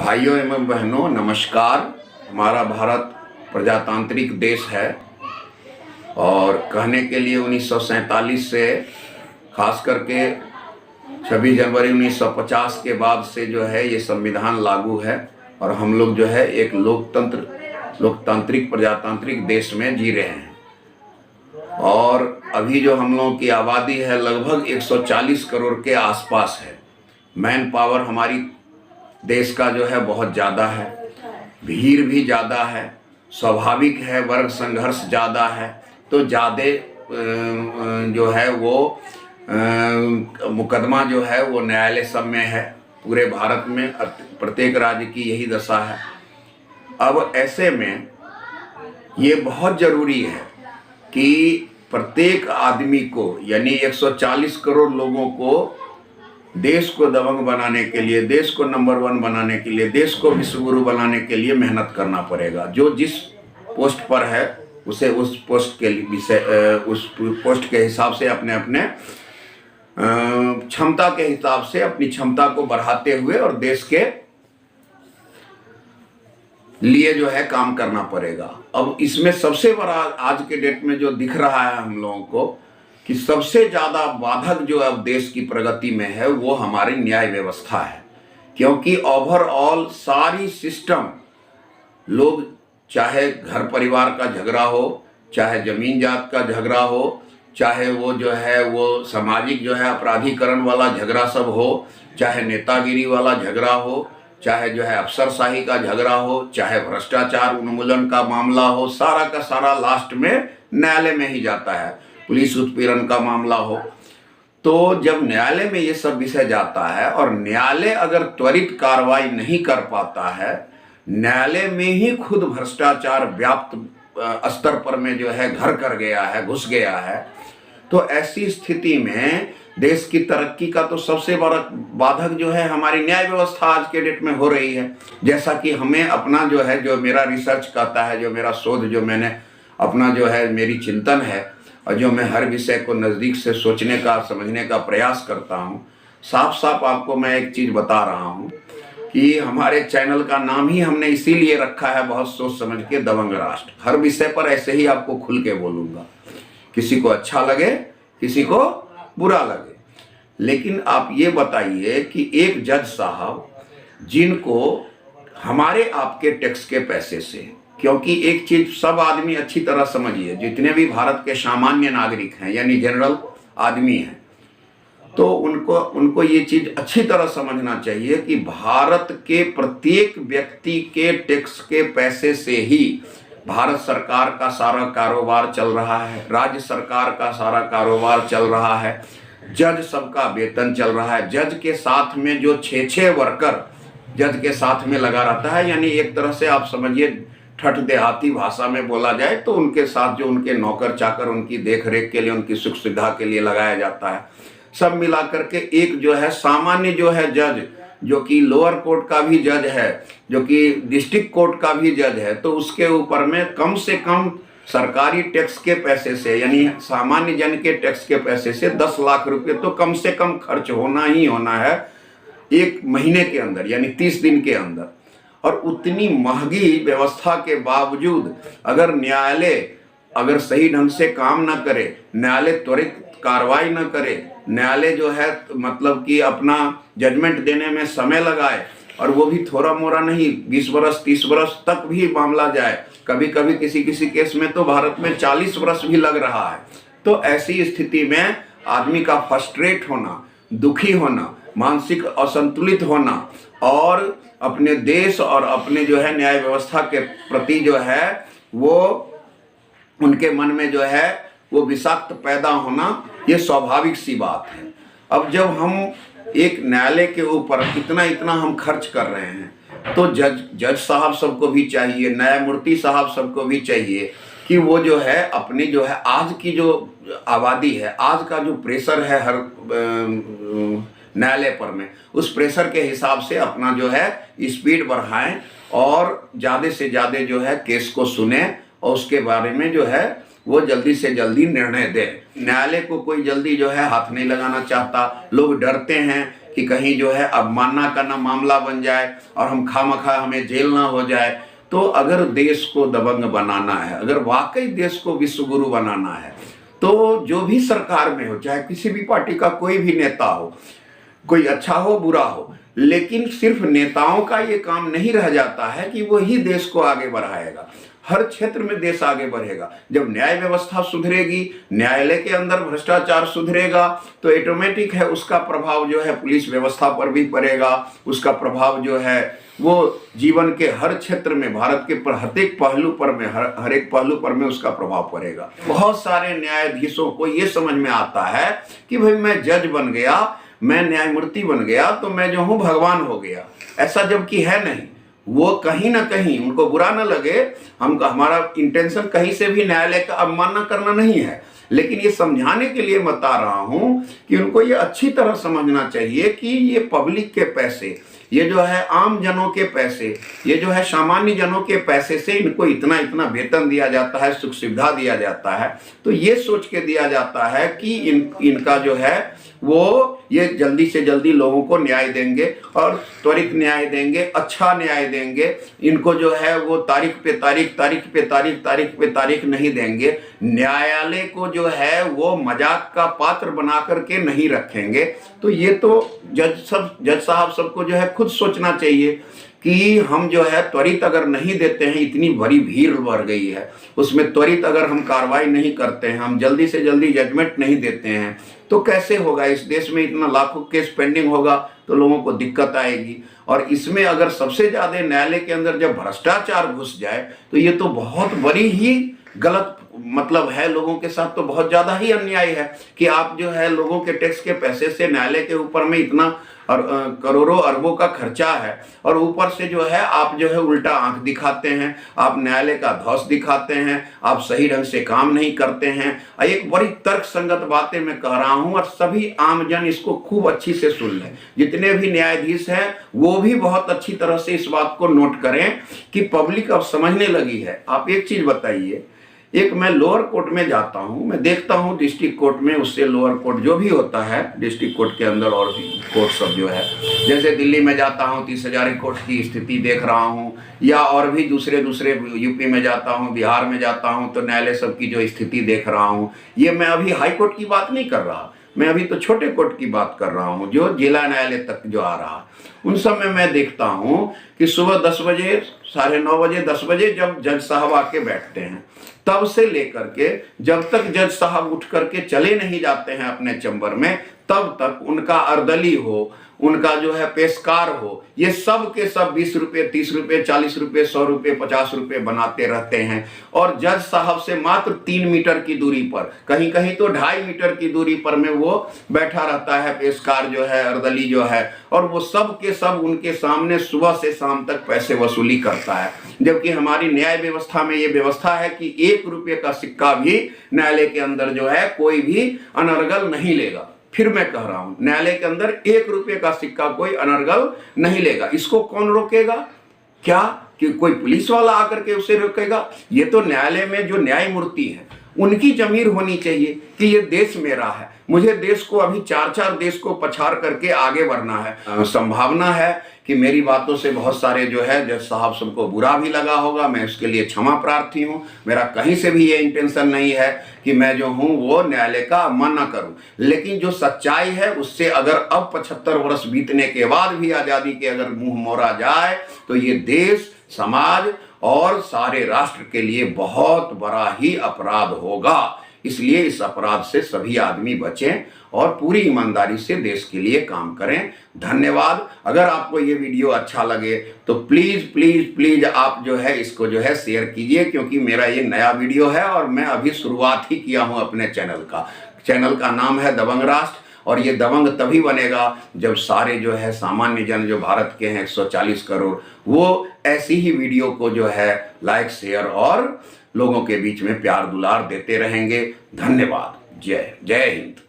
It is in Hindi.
भाइयों एवं बहनों नमस्कार। हमारा भारत प्रजातांत्रिक देश है और कहने के लिए 1947 से खास करके 26 जनवरी 1950 के बाद से जो है ये संविधान लागू है और हम लोग जो है एक लोकतांत्रिक प्रजातांत्रिक देश में जी रहे हैं। और अभी जो हम लोगों की आबादी है लगभग 140 करोड़ के आसपास है। मैन पावर हमारी देश का जो है बहुत ज़्यादा है, भीड़ भी ज़्यादा है, स्वाभाविक है, वर्ग संघर्ष ज़्यादा है, तो ज़्यादा जो है वो मुकदमा जो है वो न्यायालय सब में है। पूरे भारत में प्रत्येक राज्य की यही दशा है। अब ऐसे में ये बहुत ज़रूरी है कि प्रत्येक आदमी को यानी 140 करोड़ लोगों को देश को दबंग बनाने के लिए, देश को नंबर 1 बनाने के लिए, देश को विश्वगुरु बनाने के लिए मेहनत करना पड़ेगा। जो जिस पोस्ट पर है उसे उस पोस्ट के विषय उस पोस्ट के हिसाब से अपने अपने क्षमता के हिसाब से अपनी क्षमता को बढ़ाते हुए और देश के लिए जो है काम करना पड़ेगा। अब इसमें सबसे बड़ा आज के डेट में जो दिख रहा है हम लोगों को कि सबसे ज़्यादा बाधक जो अब देश की प्रगति में है वो हमारी न्याय व्यवस्था है। क्योंकि ओवरऑल सारी सिस्टम, लोग चाहे घर परिवार का झगड़ा हो, चाहे जमीन जात का झगड़ा हो, चाहे वो जो है वो सामाजिक जो है अपराधीकरण वाला झगड़ा सब हो, चाहे नेतागिरी वाला झगड़ा हो, चाहे जो है अफसरशाही का झगड़ा हो, चाहे भ्रष्टाचार उन्मूलन का मामला हो, सारा का सारा लास्ट में न्यायालय में ही जाता है। पुलिस उत्पीड़न का मामला हो, तो जब न्यायालय में ये सब विषय जाता है और न्यायालय अगर त्वरित कार्रवाई नहीं कर पाता है, न्यायालय में ही खुद भ्रष्टाचार व्याप्त स्तर पर में जो है घर कर गया है, घुस गया है, तो ऐसी स्थिति में देश की तरक्की का तो सबसे बड़ा बाधक जो है हमारी न्याय व्यवस्था आज के डेट में हो रही है। जैसा कि हमें अपना जो है, जो मेरा रिसर्च कहता है, जो मेरा शोध, जो मैंने अपना जो है मेरी चिंतन है और जो मैं हर विषय को नज़दीक से सोचने का समझने का प्रयास करता हूँ, साफ साफ आपको मैं एक चीज़ बता रहा हूँ कि हमारे चैनल का नाम ही हमने इसीलिए रखा है बहुत सोच समझ के, दबंग राष्ट्र। हर विषय पर ऐसे ही आपको खुल के बोलूँगा, किसी को अच्छा लगे किसी को बुरा लगे। लेकिन आप ये बताइए कि एक जज साहब जिनको हमारे आपके टैक्स के पैसे से, क्योंकि एक चीज सब आदमी अच्छी तरह समझिए, जितने भी भारत के सामान्य नागरिक हैं यानी जनरल आदमी हैं, तो उनको ये चीज अच्छी तरह समझना चाहिए कि भारत के प्रत्येक व्यक्ति के टैक्स के पैसे से ही भारत सरकार का सारा कारोबार चल रहा है, राज्य सरकार का सारा कारोबार चल रहा है, जज सबका वेतन चल रहा है। जज के साथ में जो 6 वर्कर जज के साथ में लगा रहता है, यानी एक तरह से आप समझिए ठठ देहाती भाषा में बोला जाए तो उनके साथ जो उनके नौकर चाकर उनकी देख रेख के लिए, उनकी सुख सुविधा के लिए लगाया जाता है। सब मिला करके एक जो है सामान्य जो है जज, जो कि लोअर कोर्ट का भी जज है, जो कि डिस्ट्रिक्ट कोर्ट का भी जज है, तो उसके ऊपर में कम से कम सरकारी टैक्स के पैसे से यानी सामान्य जन के टैक्स के पैसे से 10 लाख रुपए तो कम से कम खर्च होना ही होना है एक महीने के अंदर, यानी 30 दिन के अंदर। और उतनी महंगी व्यवस्था के बावजूद अगर न्यायालय अगर सही ढंग से काम ना करे, न्यायालय त्वरित कार्रवाई ना करे, न्यायालय जो है मतलब कि अपना जजमेंट देने में समय लगाए, और वो भी थोड़ा मोड़ा नहीं, 20 वर्ष 30 वर्ष तक भी मामला जाए, कभी कभी किसी किसी केस में तो भारत में 40 वर्ष भी लग रहा है, तो ऐसी स्थिति में आदमी का फ्रस्ट्रेट होना, दुखी होना, मानसिक असंतुलित होना और अपने देश और अपने जो है न्याय व्यवस्था के प्रति जो है वो उनके मन में जो है वो विषाक्त पैदा होना, ये स्वाभाविक सी बात है। अब जब हम एक न्यायालय के ऊपर इतना हम खर्च कर रहे हैं, तो जज साहब सबको भी चाहिए, न्यायमूर्ति साहब सबको भी चाहिए कि वो जो है अपनी जो है आज की जो आबादी है, आज का जो प्रेशर है हर न्यायालय पर में, उस प्रेशर के हिसाब से अपना जो है स्पीड बढ़ाएं और ज़्यादा से ज़्यादा जो है केस को सुने और उसके बारे में जो है वो जल्दी से जल्दी निर्णय दे। न्यायालय को कोई जल्दी जो है हाथ नहीं लगाना चाहता। लोग डरते हैं कि कहीं जो है अवमानना का ना मामला बन जाए और हम खामखा हमें जेल ना हो जाए। तो अगर देश को दबंग बनाना है, अगर वाकई देश को विश्वगुरु बनाना है, तो जो भी सरकार में हो, चाहे किसी भी पार्टी का कोई भी नेता हो, कोई अच्छा हो बुरा हो, लेकिन सिर्फ नेताओं का ये काम नहीं रह जाता है कि वो ही देश को आगे बढ़ाएगा। हर क्षेत्र में देश आगे बढ़ेगा। जब न्याय व्यवस्था सुधरेगी, न्यायालय के अंदर भ्रष्टाचार सुधरेगा, तो ऑटोमेटिक है उसका प्रभाव जो है पुलिस व्यवस्था पर भी पड़ेगा। उसका प्रभाव जो है वो जीवन के हर क्षेत्र में, भारत के हर एक पहलू पर में, हर एक पहलू पर में उसका प्रभाव पड़ेगा। बहुत सारे न्यायाधीशों को ये समझ में आता है कि भाई मैं जज बन गया, मैं न्यायमूर्ति बन गया, तो मैं जो हूं भगवान हो गया। ऐसा जबकि है नहीं। वो कहीं ना कहीं, उनको बुरा ना लगे, हमारा इंटेंशन कहीं से भी न्यायालय का अवमानना करना नहीं है, लेकिन ये समझाने के लिए बता रहा हूं कि उनको ये अच्छी तरह समझना चाहिए कि ये पब्लिक के पैसे, ये जो है आम जनों के पैसे, ये जो है सामान्य जनों के पैसे से इनको इतना इतना वेतन दिया जाता है, सुख सुविधा दिया जाता है। तो ये सोच के दिया जाता है कि इनका जो है वो ये जल्दी से जल्दी लोगों को न्याय देंगे और त्वरित न्याय देंगे, अच्छा न्याय देंगे। इनको जो है वो तारीख पे तारीख नहीं देंगे। न्यायालय को जो है वो मजाक का पात्र बना करके नहीं रखेंगे। तो ये तो जज साहब सबको जो है खुद सोचना चाहिए कि हम जो है त्वरित अगर नहीं देते हैं, इतनी बड़ी भीड़ बढ़ गई है, उसमें त्वरित अगर हम कार्रवाई नहीं करते हैं, हम जल्दी से जल्दी जजमेंट नहीं देते हैं, तो कैसे होगा। इस देश में इतना लाखों केस पेंडिंग होगा तो लोगों को दिक्कत आएगी। और इसमें अगर सबसे ज्यादा न्यायालय के अंदर जब भ्रष्टाचार घुस जाए तो ये तो बहुत बड़ी ही गलत मतलब है। लोगों के साथ तो बहुत ज्यादा ही अन्याय है कि आप जो है लोगों के टैक्स के पैसे से न्यायालय के ऊपर में इतना और करोड़ों अरबों का खर्चा है, और ऊपर से जो है आप जो है उल्टा आंख दिखाते हैं, आप न्यायालय का ध्वस्त दिखाते हैं, आप सही ढंग से काम नहीं करते हैं। एक बड़ी तर्क संगत बातें मैं कह रहा हूं और सभी आमजन इसको खूब अच्छी से सुन लें। जितने भी न्यायाधीश हैं वो भी बहुत अच्छी तरह से इस बात को नोट करें कि पब्लिक अब समझने लगी है। आप एक चीज बताइए, एक मैं लोअर कोर्ट में जाता हूं, मैं देखता हूं डिस्ट्रिक्ट कोर्ट में, उससे लोअर कोर्ट जो भी होता है डिस्ट्रिक्ट कोर्ट के अंदर और भी कोर्ट सब जो है, जैसे दिल्ली में जाता हूं 30 हजारी कोर्ट की स्थिति देख रहा हूं, या और भी दूसरे यूपी में जाता हूं, बिहार में जाता हूं, तो न्यायालय सब की जो स्थिति देख रहा हूं। ये मैं अभी हाई कोर्ट की बात नहीं कर रहा, मैं अभी तो छोटे कोर्ट की बात कर रहा हूं, जो जिला न्यायालय तक जो आ रहा। उन सब में मैं देखता हूं कि सुबह 10 बजे, 9:30 बजे, 10 बजे जब जज साहब आके बैठते हैं, तब से लेकर के जब तक जज साहब उठ करके चले नहीं जाते हैं अपने चैम्बर में, तब तक उनका अर्दली हो, उनका जो है पेशकार हो, ये सब के सब 20 रुपये, 30 रुपये, 40 रुपये, 100 रुपये, 50 रुपये बनाते रहते हैं। और जज साहब से मात्र 3 मीटर की दूरी पर, कहीं कहीं तो 2.5 मीटर की दूरी पर में वो बैठा रहता है पेशकार जो है, अर्दली जो है, और वो सब के सब उनके सामने सुबह से शाम तक पैसे वसूली करता है। जबकि हमारी न्याय व्यवस्था में ये व्यवस्था है कि 1 रुपये का सिक्का भी न्यायालय के अंदर जो है कोई भी अनर्गल नहीं लेगा। फिर मैं कह रहा हूं, न्यायालय के अंदर 1 रुपये का सिक्का कोई अनर्गल नहीं लेगा। इसको कौन रोकेगा? क्या कि कोई पुलिस वाला आकर के उसे रोकेगा? ये तो न्यायालय में जो न्यायमूर्ति है उनकी जमीर होनी चाहिए कि ये देश मेरा है, मुझे देश को अभी 4 देश को पछाड़ करके आगे बढ़ना है। संभावना है कि मेरी बातों से बहुत सारे जो है जज साहब सबको बुरा भी लगा होगा, मैं उसके लिए क्षमा प्रार्थी हूँ। मेरा कहीं से भी ये इंटेंशन नहीं है कि मैं जो हूँ वो न्यायालय का अवमानना करूँ, लेकिन जो सच्चाई है उससे अगर अब 75 वर्ष बीतने के बाद भी आज़ादी के अगर मुंह मोड़ा जाए तो ये देश, समाज और सारे राष्ट्र के लिए बहुत बड़ा ही अपराध होगा। इसलिए इस अपराध से सभी आदमी बचें और पूरी ईमानदारी से देश के लिए काम करें। धन्यवाद। अगर आपको ये वीडियो अच्छा लगे तो प्लीज प्लीज प्लीज आप जो है इसको जो है शेयर कीजिए, क्योंकि मेरा ये नया वीडियो है और मैं अभी शुरुआत ही किया हूं अपने चैनल का नाम है दबंग राष्ट्र। और ये दबंग तभी बनेगा जब सारे जो है सामान्य जन जो भारत के हैं 140 करोड़, वो ऐसी ही वीडियो को जो है लाइक, शेयर और लोगों के बीच में प्यार दुलार देते रहेंगे। धन्यवाद। जय हिंद।